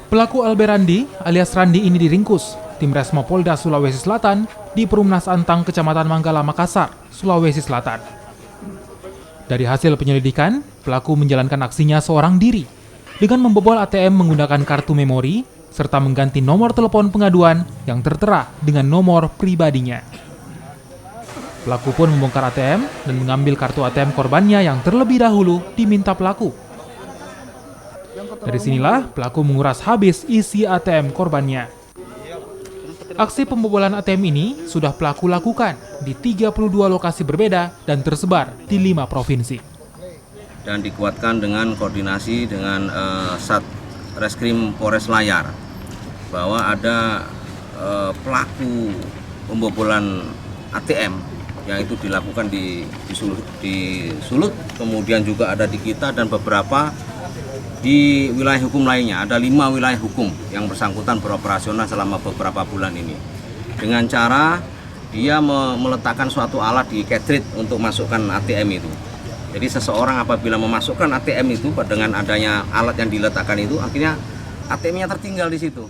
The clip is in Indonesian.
Pelaku Alberandi alias Randi ini diringkus tim Resmo Polda Sulawesi Selatan di Perumnas Antang, Kecamatan Manggala, Makassar, Sulawesi Selatan. Dari hasil penyelidikan, pelaku menjalankan aksinya seorang diri dengan membobol ATM menggunakan kartu memori serta mengganti nomor telepon pengaduan yang tertera dengan nomor pribadinya. Pelaku pun membongkar ATM dan mengambil kartu ATM korbannya yang terlebih dahulu diminta pelaku. Dari sinilah pelaku menguras habis isi ATM korbannya. Aksi pembobolan ATM ini sudah pelaku lakukan di 32 lokasi berbeda dan tersebar di 5 provinsi. Dan dikuatkan dengan koordinasi dengan Satreskrim Polres Layar bahwa ada pelaku pembobolan ATM yang itu dilakukan di Sulut, kemudian juga ada di kita dan beberapa di wilayah hukum lainnya. Ada 5 wilayah hukum yang bersangkutan beroperasional selama beberapa bulan ini. Dengan cara dia meletakkan suatu alat di cartridge untuk masukkan ATM itu. Jadi seseorang apabila memasukkan ATM itu dengan adanya alat yang diletakkan itu, akhirnya ATM-nya tertinggal di situ.